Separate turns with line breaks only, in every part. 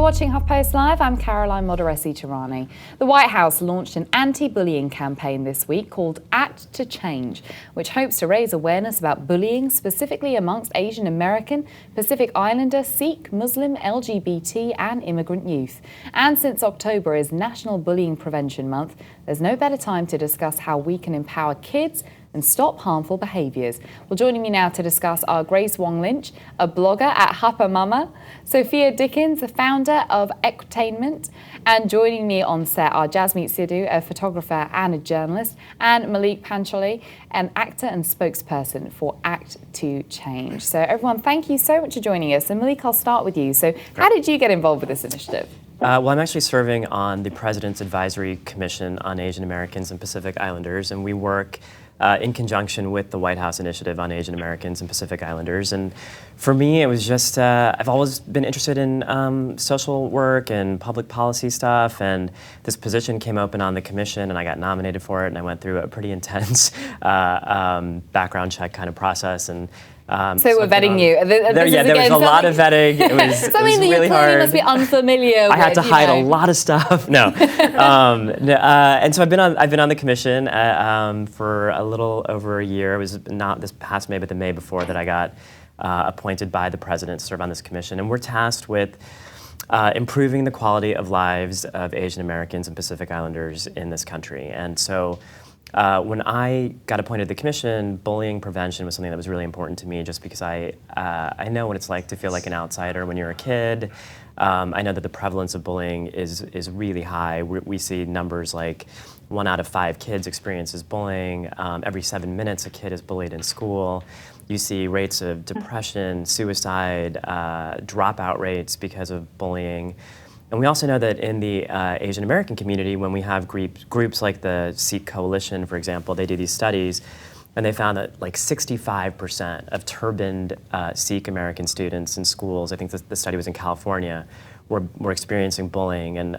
watching HuffPost Live. I'm Caroline Moderesi-Tirani. The White House launched an anti-bullying campaign this week called Act to Change, which hopes to raise awareness about bullying, specifically amongst Asian American, Pacific Islander, Sikh, Muslim, LGBT and immigrant youth. And since October is National Bullying Prevention Month, there's no better time to discuss how we can empower kids and stop harmful behaviours. Well, joining me now to discuss are Grace Wong-Lynch, a blogger at Hapa Mama, Sophia Dickens, the founder of Equitainment, and joining me on set are Jasmeet Sidhu, a photographer and a journalist, and Malik Panchali, an actor and spokesperson for Act to Change. So everyone, thank you so much for joining us. And Malik, I'll start with you. So how did you get involved with this initiative?
Well, I'm actually serving on the President's Advisory Commission on Asian Americans and Pacific Islanders, and we work in conjunction with the White House Initiative on Asian Americans and Pacific Islanders. And for me, it was just, I've always been interested in social work and public policy stuff, and this position came open on the commission and I got nominated for it, and I went through a pretty intense background check kind of process. And
so we're vetting you.
There was a lot of vetting. It was,
something that
really
you
hard.
must be unfamiliar with.
I had to hide a lot of stuff. No, and so I've been on the commission for a little over a year. It was not this past May, but the May before that I got appointed by the president to serve on this commission, and we're tasked with improving the quality of lives of Asian Americans and Pacific Islanders in this country. And so when I got appointed to the commission, bullying prevention was something that was really important to me, just because I know what it's like to feel like an outsider when you're a kid. I know that the prevalence of bullying is really high. We see numbers like 1 out of 5 kids experiences bullying. Every 7 minutes a kid is bullied in school. You see rates of depression, suicide, dropout rates because of bullying. And we also know that in the Asian American community, when we have groups like the Sikh Coalition, for example, they do these studies, and they found that like 65% of turbaned Sikh American students in schools, I think the study was in California, were experiencing bullying. And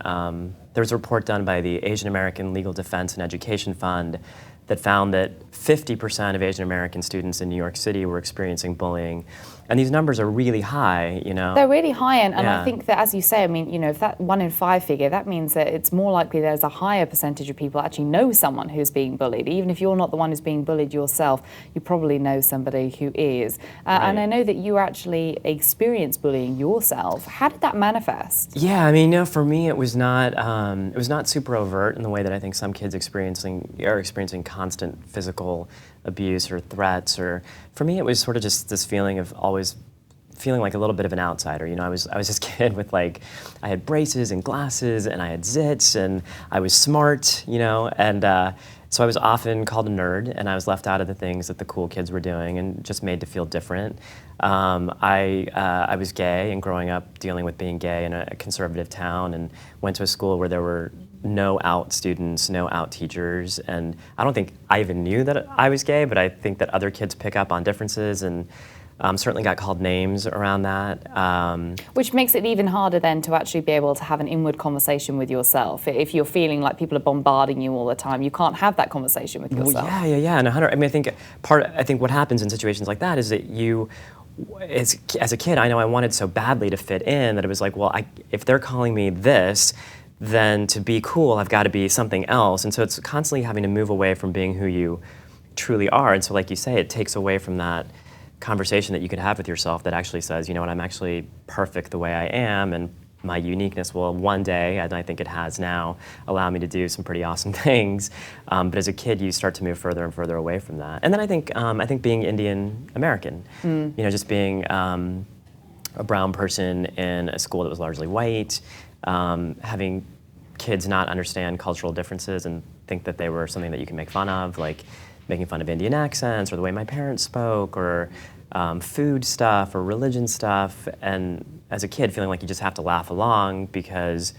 there was a report done by the Asian American Legal Defense and Education Fund that found that 50% of Asian American students in New York City were experiencing bullying. And these numbers are really high, you know.
They're really high, and
Yeah.
I think that, as you say, I mean, you know, if that 1 in 5 figure, that means that it's more likely there's a higher percentage of people actually know someone who's being bullied. Even if you're not the one who's being bullied yourself, you probably know somebody who is.
Right.
And I know that you actually experienced bullying yourself. How did that manifest?
Yeah, I mean, you know, for me, it was not super overt in the way that I think some kids are experiencing constant physical abuse or threats. Or for me, it was sort of just this feeling of always feeling like a little bit of an outsider. You know, I was this kid with, like, I had braces and glasses and I had zits and I was smart, you know, and so I was often called a nerd, and I was left out of the things that the cool kids were doing and just made to feel different. I was gay, and growing up dealing with being gay in a conservative town, and went to a school where there were no out students, no out teachers, and I don't think I even knew that I was gay, but I think that other kids pick up on differences, and certainly got called names around that.
Which makes it even harder then to actually be able to have an inward conversation with yourself. If you're feeling like people are bombarding you all the time, you can't have that conversation with yourself.
Well, yeah, and I mean, I think what happens in situations like that is that you, as a kid, I know I wanted so badly to fit in that it was like, well, if they're calling me this, then to be cool, I've got to be something else. And so it's constantly having to move away from being who you truly are. And so, like you say, it takes away from that conversation that you could have with yourself that actually says, you know what, I'm actually perfect the way I am, and my uniqueness will one day, and I think it has now, allow me to do some pretty awesome things. But as a kid, you start to move further and further away from that. And then I think being Indian American, you know, just being a brown person in a school that was largely white, having kids not understand cultural differences and think that they were something that you can make fun of, like making fun of Indian accents or the way my parents spoke, or food stuff or religion stuff, and as a kid feeling like you just have to laugh along because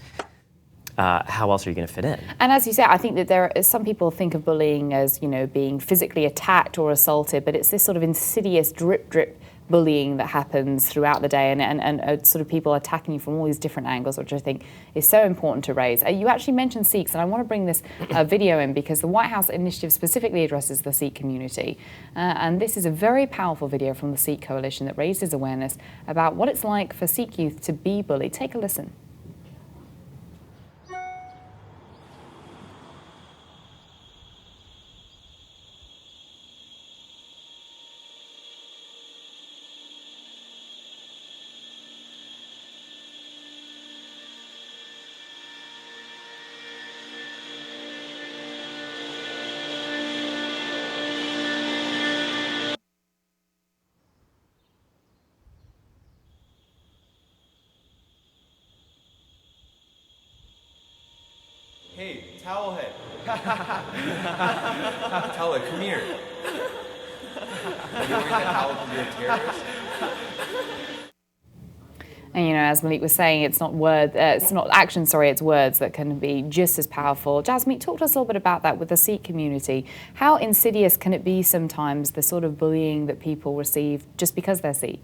how else are you going to fit in? And
as you say, I think that some people think of bullying as, you know, being physically attacked or assaulted, but it's this sort of insidious drip bullying that happens throughout the day, and sort of people attacking you from all these different angles, which I think is so important to raise. You actually mentioned Sikhs, and I want to bring this video in because the White House initiative specifically addresses the Sikh community. And this is a very powerful video from the Sikh Coalition that raises awareness about what it's like for Sikh youth to be bullied. Take a listen.
Towelhead. Towelhead, come here. Are you wearing that towel because you're a terrorist?
And as Malik was saying, it's not action, it's words that can be just as powerful. Jasmeet, talk to us a little bit about that with the Sikh community. How insidious can it be sometimes, the sort of bullying that people receive just because they're Sikh?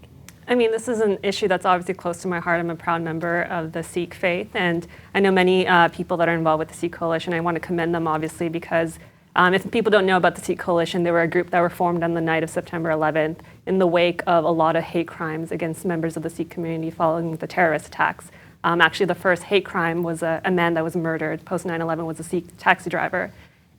I mean, this is an issue that's obviously close to my heart. I'm a proud member of the Sikh faith, and I know many people that are involved with the Sikh Coalition. I want to commend them, obviously, because if people don't know about the Sikh Coalition, they were a group that were formed on the night of September 11th in the wake of a lot of hate crimes against members of the Sikh community following the terrorist attacks. Actually, the first hate crime was a man that was murdered post 9/11 was a Sikh taxi driver.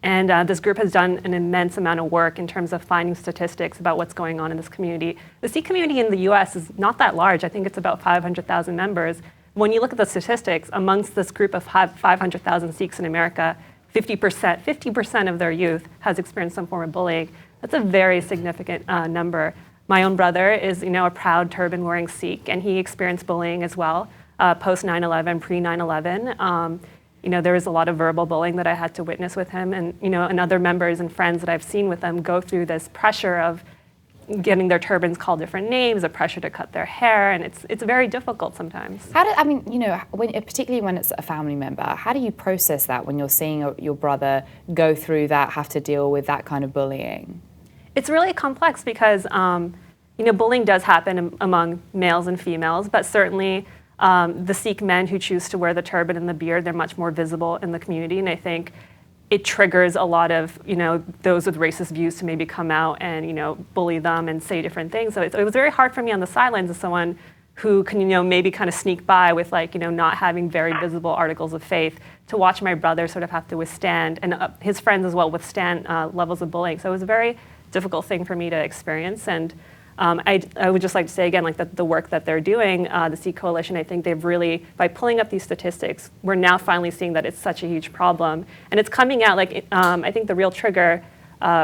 And this group has done an immense amount of work in terms of finding statistics about what's going on in this community. The Sikh community in the US is not that large. I think it's about 500,000 members. When you look at the statistics, amongst this group of 500,000 Sikhs in America, 50% of their youth has experienced some form of bullying. That's a very significant number. My own brother is, a proud turban-wearing Sikh, and he experienced bullying as well, post 9/11, pre 9/11. There was a lot of verbal bullying that I had to witness with him, and other members and friends that I've seen with them go through this pressure of getting their turbans called different names, a pressure to cut their hair, and it's very difficult sometimes.
Particularly when it's a family member, how do you process that when you're seeing your brother go through that, have to deal with that kind of bullying?
It's really complex because, bullying does happen among males and females, but certainly the Sikh men who choose to wear the turban and the beard, they're much more visible in the community, and I think it triggers a lot of, those with racist views to maybe come out and, bully them and say different things. So it was very hard for me on the sidelines as someone who can, maybe kind of sneak by with not having very visible articles of faith, to watch my brother sort of have to withstand, and his friends as well, withstand levels of bullying. So it was a very difficult thing for me to experience. And I would just like to say again, that the work that they're doing, the Sikh Coalition, I think they've really, by pulling up these statistics, we're now finally seeing that it's such a huge problem. And it's coming out, I think the real trigger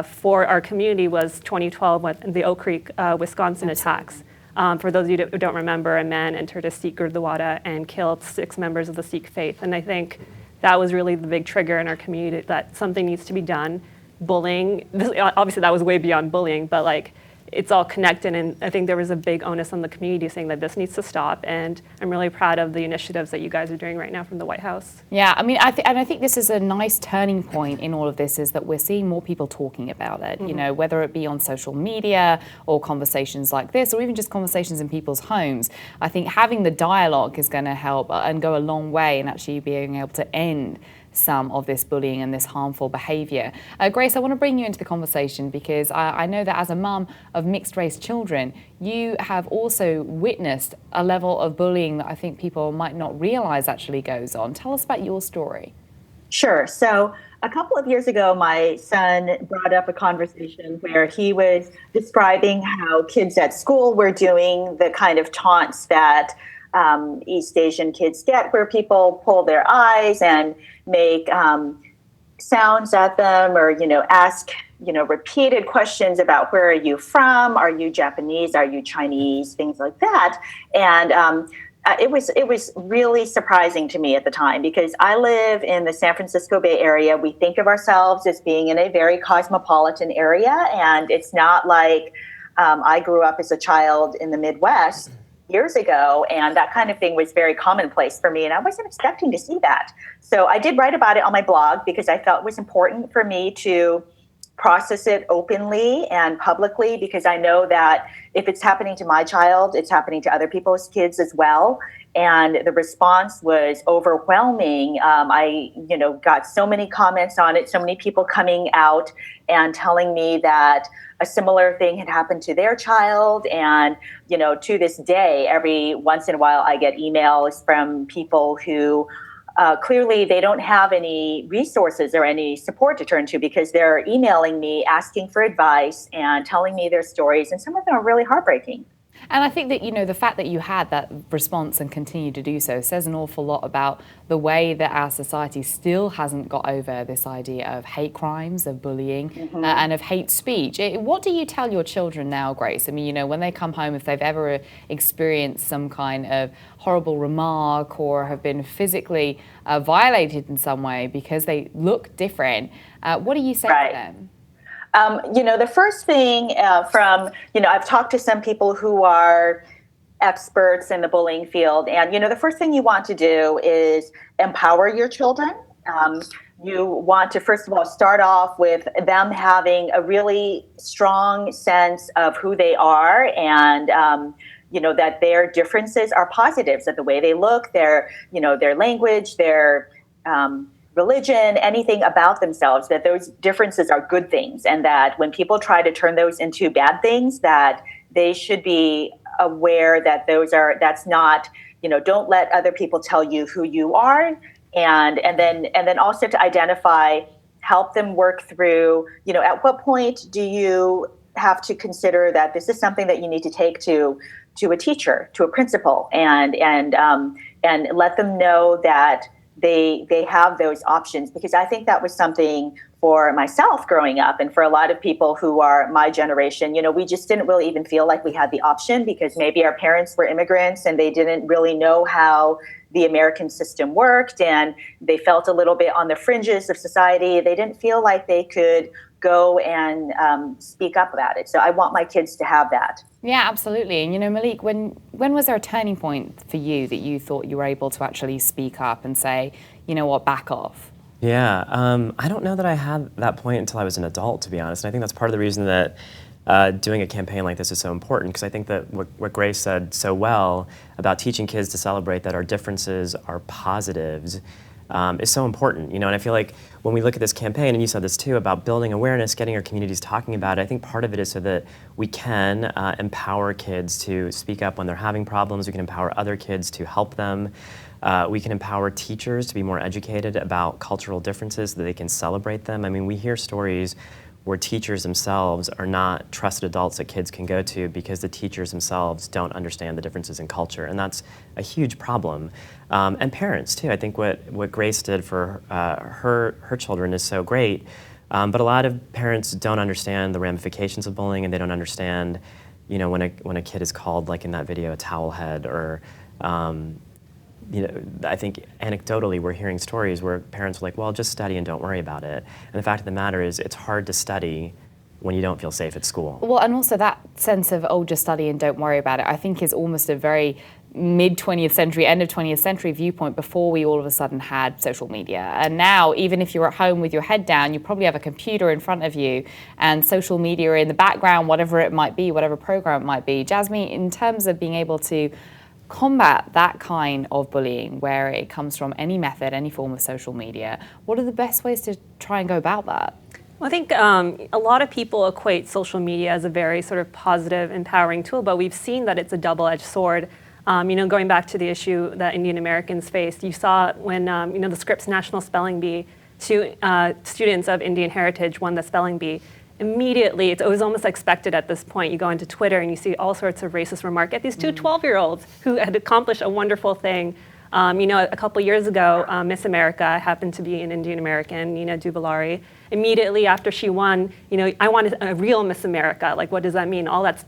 for our community was 2012, the Oak Creek, Wisconsin attacks. For those of you who don't remember, a man entered a Sikh Gurdwara and killed 6 members of the Sikh faith. And I think that was really the big trigger in our community, that something needs to be done. Bullying, obviously that was way beyond bullying, but it's all connected, and I think there was a big onus on the community saying that this needs to stop, and I'm really proud of the initiatives that you guys are doing right now from the White House.
Yeah, I think this is a nice turning point in all of this, is that we're seeing more people talking about it, whether it be on social media or conversations like this, or even just conversations in people's homes. I think having the dialogue is going to help and go a long way in actually being able to end some of this bullying and this harmful behaviour. Grace, I want to bring you into the conversation because I know that as a mum of mixed race children, you have also witnessed a level of bullying that I think people might not realise actually goes on. Tell us about your story.
Sure. So a couple of years ago, my son brought up a conversation where he was describing how kids at school were doing the kind of taunts that East Asian kids get, where people pull their eyes and make sounds at them, or ask repeated questions about where are you from, are you Japanese, are you Chinese, things like that. And it was really surprising to me at the time, because I live in the San Francisco Bay Area. We think of ourselves as being in a very cosmopolitan area, and it's not like I grew up as a child in the Midwest years ago, and that kind of thing was very commonplace for me, and I wasn't expecting to see that. So I did write about it on my blog because I felt it was important for me to process it openly and publicly, because I know that if it's happening to my child, it's happening to other people's kids as well. And the response was overwhelming. I got so many comments on it, so many people coming out and telling me that a similar thing had happened to their child. And, to this day, every once in a while, I get emails from people who clearly they don't have any resources or any support to turn to, because they're emailing me asking for advice and telling me their stories. And some of them are really heartbreaking.
And I think that, the fact that you had that response and continue to do so says an awful lot about the way that our society still hasn't got over this idea of hate crimes, of bullying, and of hate speech. What do you tell your children now, Grace? I mean, when they come home, if they've ever experienced some kind of horrible remark or have been physically violated in some way because they look different, what do you say to them?
The first thing I've talked to some people who are experts in the bullying field, and, the first thing you want to do is empower your children. You want to, first of all, start off with them having a really strong sense of who they are and, that their differences are positives, that the way they look, their language, their religion, anything about themselves, that those differences are good things, and that when people try to turn those into bad things, that they should be aware that that's not, don't let other people tell you who you are, and then also to identify, help them work through, at what point do you have to consider that this is something that you need to take to a teacher, to a principal, and let them know that they have those options, because I think that was something for myself growing up, and for a lot of people who are my generation. We just didn't really even feel like we had the option, because maybe our parents were immigrants and they didn't really know how the American system worked, and they felt a little bit on the fringes of society. They didn't feel like they could go and speak up about it. So I want my kids to have that.
Yeah, absolutely. And Malik, when was there a turning point for you that you thought you were able to actually speak up and say, back off?
Yeah, I don't know that I had that point until I was an adult, to be honest. And I think that's part of the reason that doing a campaign like this is so important, because I think that what Grace said so well about teaching kids to celebrate that our differences are positives is so important, and I feel like when we look at this campaign, and you said this too, about building awareness, getting our communities talking about it, I think part of it is so that we can empower kids to speak up when they're having problems. We can empower other kids to help them. We can empower teachers to be more educated about cultural differences so that they can celebrate them. I mean, we hear stories where teachers themselves are not trusted adults that kids can go to because the teachers themselves don't understand the differences in culture, and that's a huge problem. And parents too. I think what Grace did for her children is so great, but a lot of parents don't understand the ramifications of bullying, and they don't understand, when a kid is called, like in that video, a towel head, or I think anecdotally we're hearing stories where parents are like, well, just study and don't worry about it. And the fact of the matter is, it's hard to study when you don't feel safe at school.
Well, and also that sense of, just study and don't worry about it, I think is almost a very mid-20th century, end of 20th century viewpoint before we all of a sudden had social media. And now, even if you're at home with your head down, you probably have a computer in front of you and social media in the background, whatever it might be, whatever program it might be. Jasmine, in terms of being able to combat that kind of bullying, where it comes from any method, any form of social media, what are the best ways to try and go about that?
Well, I think a lot of people equate social media as a very sort of positive, empowering tool, but we've seen that it's a double-edged sword. Going back to the issue that Indian Americans faced, you saw when the Scripps National Spelling Bee, two students of Indian heritage won the spelling bee. Immediately, it was almost expected at this point. You go into Twitter and you see all sorts of racist remarks at these two 12-year-olds who had accomplished a wonderful thing. A couple years ago, Miss America happened to be an Indian American, Nina Dubulari. Immediately after she won, I wanted a real Miss America. Like, what does that mean? All that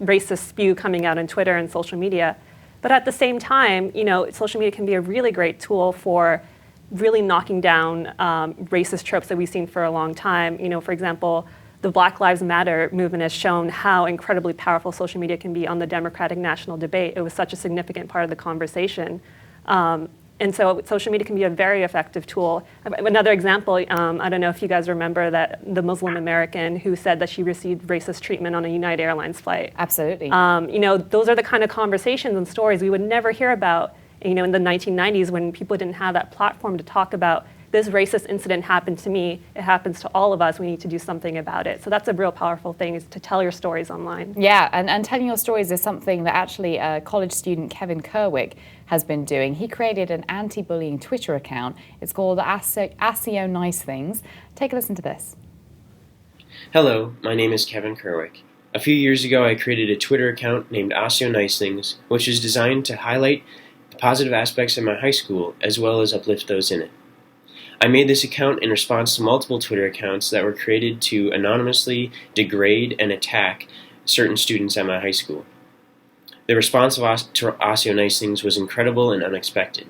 racist spew coming out on Twitter and social media. But at the same time, social media can be a really great tool for really knocking down racist tropes that we've seen for a long time. For example, the Black Lives Matter movement has shown how incredibly powerful social media can be on the Democratic national debate. It was such a significant part of the conversation. And so social media can be a very effective tool. Another example, I don't know if you guys remember that the Muslim American who said that she received racist treatment on a United Airlines flight.
Absolutely.
Those are the kind of conversations and stories we would never hear about, in the 1990s, when people didn't have that platform to talk about, this racist incident happened to me, it happens to all of us, we need to do something about it. So that's a real powerful thing, is to tell your stories online.
Yeah, and telling your stories is something that actually college student Kevin Kerwick has been doing. He created an anti-bullying Twitter account. It's called ASIO Nice Things. Take a listen to this.
Hello, my name is Kevin Kerwick. A few years ago, I created a Twitter account named Asio Nice Things, which is designed to highlight the positive aspects of my high school as well as uplift those in it. I made this account in response to multiple Twitter accounts that were created to anonymously degrade and attack certain students at my high school. The response to Asio Nice Things was incredible and unexpected.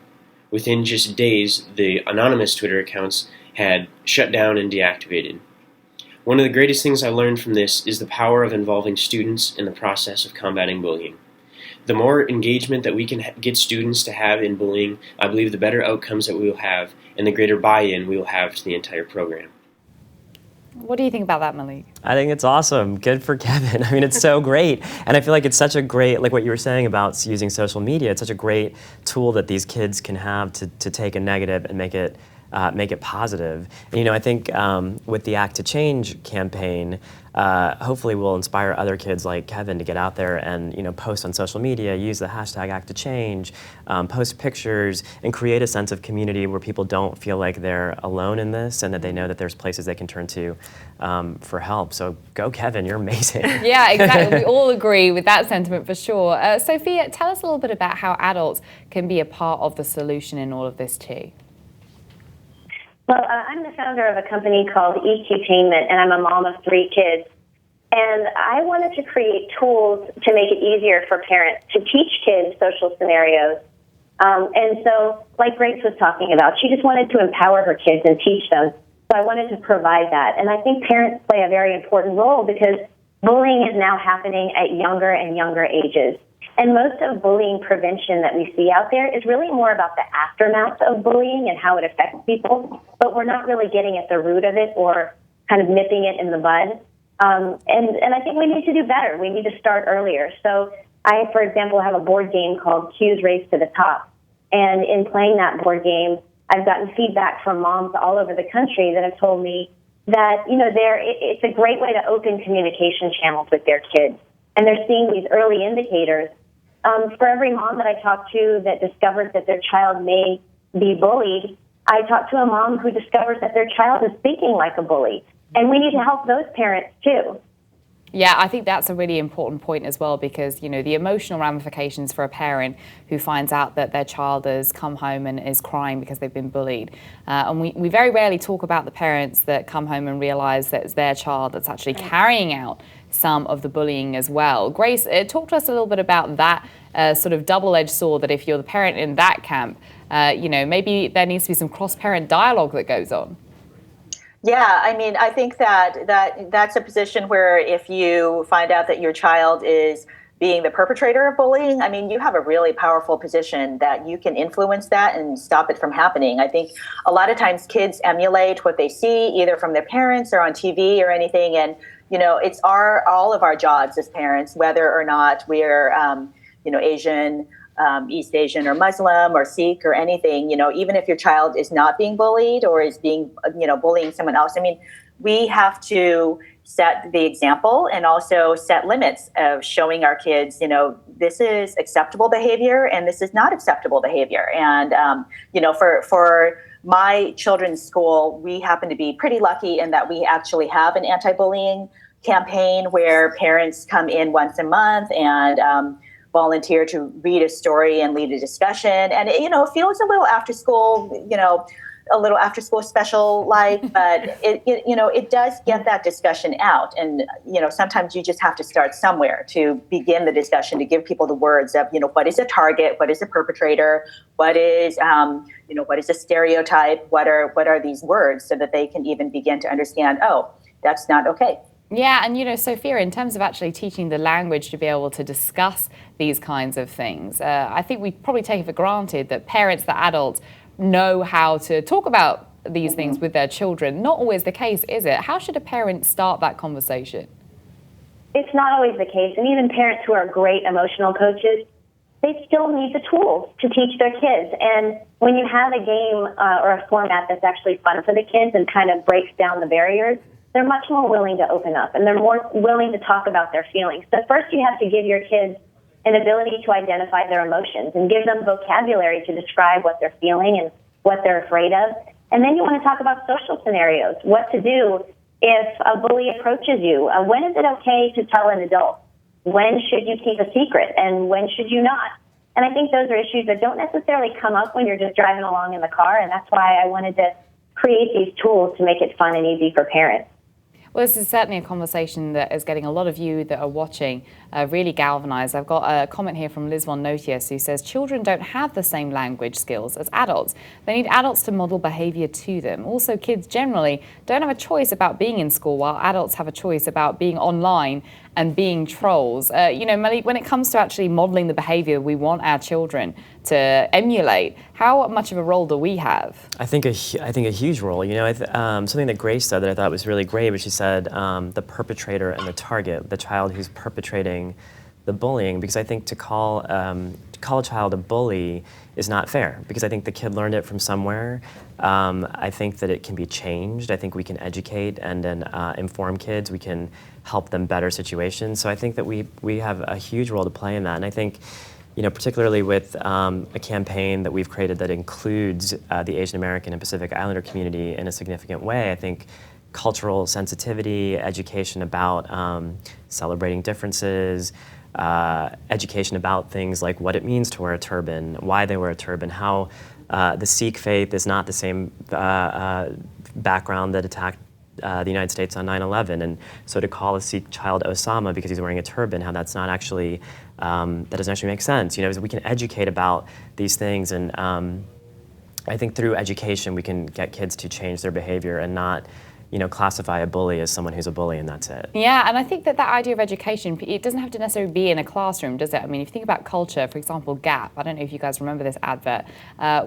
Within just days, the anonymous Twitter accounts had shut down and deactivated. One of the greatest things I learned from this is the power of involving students in the process of combating bullying. The more engagement that we can get students to have in bullying, I believe the better outcomes that we will have and the greater buy-in we will have to the entire program.
What do you think about that, Malik?
I think it's awesome. Good for Kevin. I mean, it's so great. And I feel like it's such a great, like what you were saying about using social media, it's such a great tool that these kids can have to take a negative and make it positive. And, I think with the Act to Change campaign, hopefully we'll inspire other kids like Kevin to get out there and, post on social media, use the hashtag Act to Change, post pictures, and create a sense of community where people don't feel like they're alone in this and that they know that there's places they can turn to for help. So go, Kevin, you're amazing.
Yeah, exactly. We all agree with that sentiment for sure. Sophia, tell us a little bit about how adults can be a part of the solution in all of this too.
Well, I'm the founder of a company called EQtainment, and I'm a mom of 3 kids. And I wanted to create tools to make it easier for parents to teach kids social scenarios. And so, like Grace was talking about, she just wanted to empower her kids and teach them. So I wanted to provide that. And I think parents play a very important role because bullying is now happening at younger and younger ages. And most of bullying prevention that we see out there is really more about the aftermath of bullying and how it affects people, but we're not really getting at the root of it or kind of nipping it in the bud. And I think we need to do better. We need to start earlier. So I, for example, have a board game called Q's Race to the Top. And in playing that board game, I've gotten feedback from moms all over the country that have told me that, it's a great way to open communication channels with their kids. And they're seeing these early indicators. For every mom that I talk to that discovers that their child may be bullied, I talk to a mom who discovers that their child is thinking like a bully. And we need to help those parents too.
Yeah, I think that's a really important point as well because, the emotional ramifications for a parent who finds out that their child has come home and is crying because they've been bullied. And we very rarely talk about the parents that come home and realize that it's their child that's actually carrying out some of the bullying as well. Grace, talk to us a little bit about that sort of double-edged sword that if you're the parent in that camp, maybe there needs to be some cross-parent dialogue that goes on.
Yeah, I think that's a position where if you find out that your child is being the perpetrator of bullying, you have a really powerful position that you can influence that and stop it from happening. I think a lot of times kids emulate what they see either from their parents or on TV or anything. And, it's all of our jobs as parents, whether or not we're, Asian, East Asian or Muslim or Sikh or anything, even if your child is not being bullied or is being, bullying someone else. We have to set the example and also set limits of showing our kids, this is acceptable behavior and this is not acceptable behavior. And, for my children's school, we happen to be pretty lucky in that we actually have an anti-bullying campaign where parents come in once a month and, volunteer to read a story and lead a discussion. And, it feels a little after school, special like, but it does get that discussion out. And, sometimes you just have to start somewhere to begin the discussion, to give people the words of, what is a target? What is a perpetrator? What is, what is a stereotype? What are these words so that they can even begin to understand, oh, that's not okay.
Yeah, and Sophia, in terms of actually teaching the language to be able to discuss these kinds of things, I think we probably take it for granted that parents, that adults, know how to talk about these things with their children. Not always the case, is it? How should a parent start that conversation?
It's not always the case, and even parents who are great emotional coaches, they still need the tools to teach their kids. And when you have a game or a format that's actually fun for the kids and kind of breaks down the barriers, they're much more willing to open up and they're more willing to talk about their feelings. So first you have to give your kids an ability to identify their emotions and give them vocabulary to describe what they're feeling and what they're afraid of. And then you want to talk about social scenarios, what to do if a bully approaches you? When is it okay to tell an adult? When should you keep a secret, and when should you not? And I think those are issues that don't necessarily come up when you're just driving along in the car, and that's why I wanted to create these tools to make it fun and easy for parents.
Well, this is certainly a conversation that is getting a lot of you that are watching really galvanized. I've got a comment here from Liz von Notius who says, children don't have the same language skills as adults. They need adults to model behavior to them. Also, kids generally don't have a choice about being in school, while adults have a choice about being online and being trolls. Malik, when it comes to actually modeling the behavior we want our children to emulate, how much of a role do we have?
I think a huge role. Something that Grace said that I thought was really great, was she said the perpetrator and the target, the child who's perpetrating the bullying, because I think to call a child a bully is not fair, because I think the kid learned it from somewhere. I think that it can be changed. I think we can educate and then inform kids. We can help them better situations. So I think that we have a huge role to play in that. And I think, particularly with a campaign that we've created that includes the Asian American and Pacific Islander community in a significant way, I think cultural sensitivity, education about celebrating differences, education about things like what it means to wear a turban, why they wear a turban, how the Sikh faith is not the same background that attacked the United States on 9/11, and so to call a Sikh child Osama because he's wearing a turban, how that's not actually, that doesn't actually make sense. We can educate about these things, and I think through education we can get kids to change their behavior and not classify a bully as someone who's a bully and that's it.
Yeah, and I think that idea of education, it doesn't have to necessarily be in a classroom, does it? I mean, if you think about culture, for example, Gap, I don't know if you guys remember this advert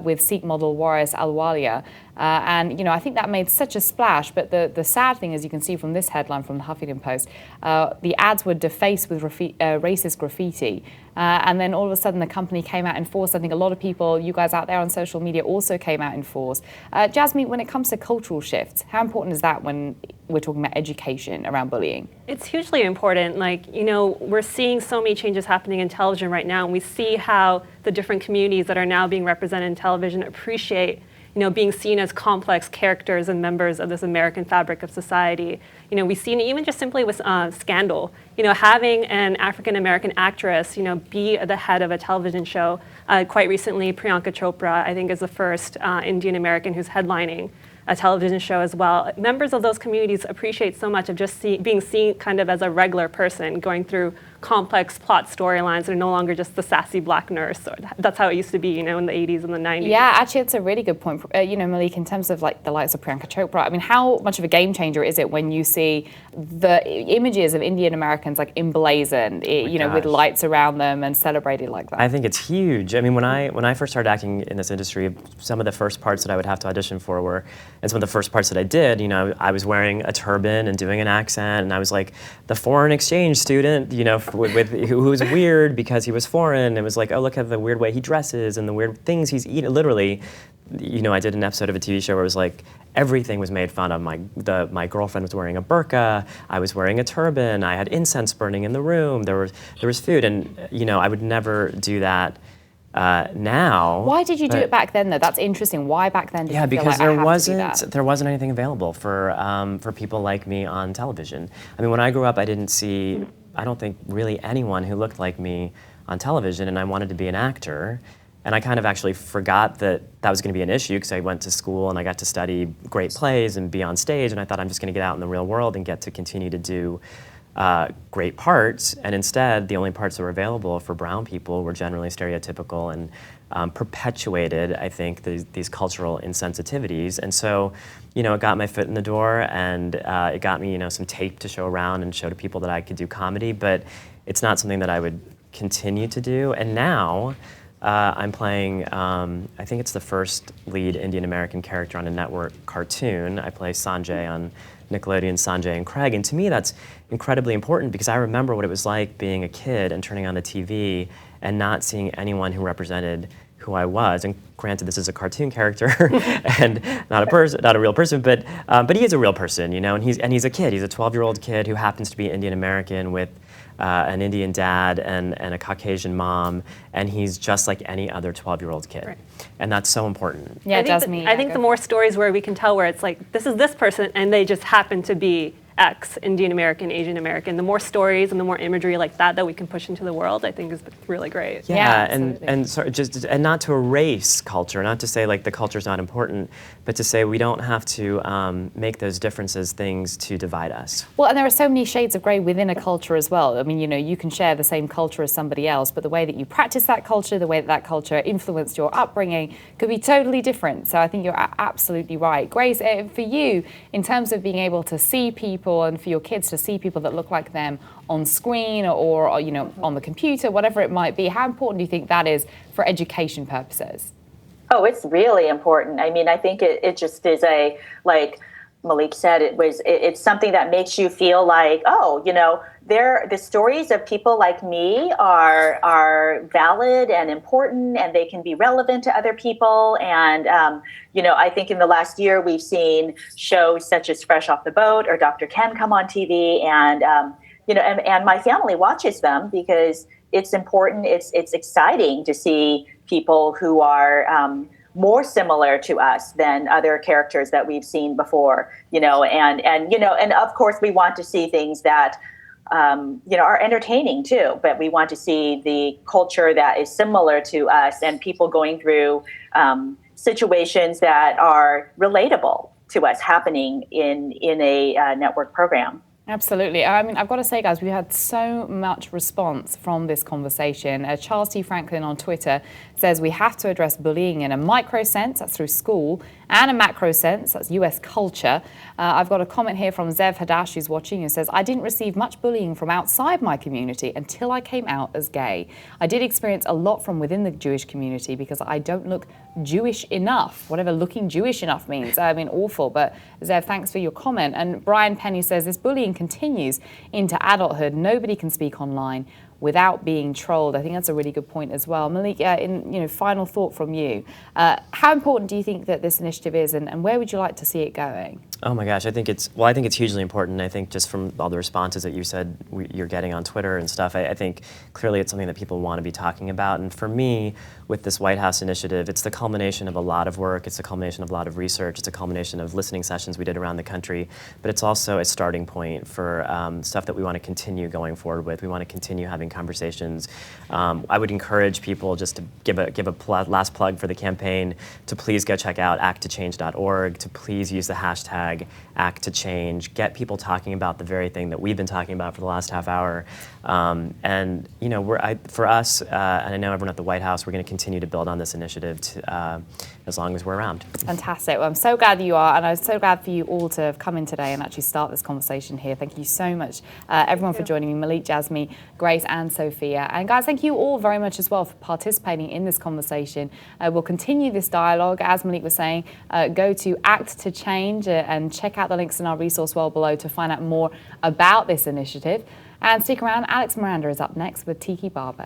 with Sikh model Waris Alwalia. I think that made such a splash, but the sad thing, as you can see from this headline from the Huffington Post, the ads were defaced with racist graffiti. And then all of a sudden the company came out in force. I think a lot of people, you guys out there on social media, also came out in force. Jasmine, when it comes to cultural shifts, how important is that when we're talking about education around bullying?
It's hugely important. We're seeing so many changes happening in television right now, and we see how the different communities that are now being represented in television appreciate being seen as complex characters and members of this American fabric of society. We've seen it even just simply with Scandal. Having an African-American actress, be the head of a television show. Quite recently, Priyanka Chopra, I think, is the first Indian-American who's headlining a television show as well. Members of those communities appreciate so much of just being seen kind of as a regular person going through complex plot storylines. They're no longer just the sassy black nurse. That's how it used to be, in the 80s and the 90s.
Yeah, actually, it's a really good point. Malik, in terms of the likes of Priyanka Chopra, I mean, how much of a game changer is it when you see the images of Indian Americans emblazoned, with lights around them and celebrated like that?
I think it's huge. I mean, when I first started acting in this industry, some of the first parts that I would have to audition for were, and some of the first parts that I did, I was wearing a turban and doing an accent, and I was like the foreign exchange student, who was weird because he was foreign. It was like, oh, look at the weird way he dresses and the weird things he's eating. Literally, I did an episode of a TV show where it was like everything was made fun of. My girlfriend was wearing a burqa. I was wearing a turban. I had incense burning in the room. There was food, and I would never do that now.
Why did you do it back then, though? That's interesting. Why back then did you feel
because
like
there wasn't anything available for people like me on television. I mean, when I grew up, I didn't see, I don't think really anyone who looked like me on television, and I wanted to be an actor. And I kind of actually forgot that was going to be an issue because I went to school and I got to study great plays and be on stage, and I thought I'm just going to get out in the real world and get to continue to do great parts. And instead, the only parts that were available for brown people were generally stereotypical and perpetuated, I think, these cultural insensitivities. And so, it got my foot in the door, and it got me, some tape to show around and show to people that I could do comedy, but it's not something that I would continue to do. And now, I'm playing, I think it's the first lead Indian American character on a network cartoon. I play Sanjay on Nickelodeon's Sanjay and Craig, and to me that's incredibly important because I remember what it was like being a kid and turning on the TV and not seeing anyone who represented who I was. And granted, this is a cartoon character and not a real person, but he is a real person, and he's a kid. He's a 12-year-old kid who happens to be Indian American with an Indian dad and a Caucasian mom, and he's just like any other 12-year-old kid.
Right.
And that's so important.
Yeah,
I think the more stories where we can tell where it's like, this is this person, and they just happen to be X, Indian American, Asian American, the more stories and the more imagery like that we can push into the world, I think is really great.
Yeah,
and not to erase culture, not to say like the culture's not important, but to say we don't have to make those differences things to divide us.
Well, and there are so many shades of grey within a culture as well. I mean, you can share the same culture as somebody else, but the way that you practice that culture, the way that that culture influenced your upbringing could be totally different. So I think you're absolutely right. Grace, for you, in terms of being able to see people and for your kids to see people that look like them on screen or on the computer, whatever it might be, how important do you think that is for education purposes?
Oh, it's really important. I mean, I think it just is like Malik said, it's something that makes you feel like, oh, the stories of people like me are valid and important, and they can be relevant to other people. And I think in the last year we've seen shows such as Fresh Off the Boat or Dr. Ken come on TV, and and my family watches them because it's important. It's exciting to see people who are more similar to us than other characters that we've seen before, and of course we want to see things that are entertaining too, but we want to see the culture that is similar to us and people going through situations that are relatable to us happening in a network program.
Absolutely. I mean, I've got to say, guys, we had so much response from this conversation. Charles T. Franklin on Twitter says we have to address bullying in a micro sense, that's through school, and a macro sense, that's US culture. I've got a comment here from Zev Hadash, who's watching, and says, I didn't receive much bullying from outside my community until I came out as gay. I did experience a lot from within the Jewish community because I don't look Jewish enough, whatever looking Jewish enough means. I mean, awful. But Zev, thanks for your comment. And Brian Penny says, this bullying continues into adulthood. Nobody can speak online without being trolled. I think that's a really good point as well. Malik, final thought from you. How important do you think that this initiative is, and where would you like to see it going?
Oh my gosh, I think it's hugely important. I think just from all the responses that you said you're getting on Twitter and stuff, I think clearly it's something that people want to be talking about. And for me, with this White House initiative, it's the culmination of a lot of work, it's the culmination of a lot of research, it's a culmination of listening sessions we did around the country, but it's also a starting point for stuff that we want to continue going forward with. We want to continue having conversations. I would encourage people, just to give a last plug for the campaign, to please go check out acttochange.org, to please use the hashtag Act to Change, get people talking about the very thing that we've been talking about for the last half hour. And for us, and I know everyone at the White House, we're going to continue to build on this initiative as long as we're around.
Fantastic. Well, I'm so glad that you are, and I'm so glad for you all to have come in today and actually start this conversation here. Thank you so much, everyone, for joining me, Malik, Jasmine, Grace, and Sophia. And guys, thank you all very much as well for participating in this conversation. We'll continue this dialogue. As Malik was saying, go to Act to Change and check out the links in our resource well below to find out more about this initiative. And stick around, Alex Miranda is up next with Tiki Barber.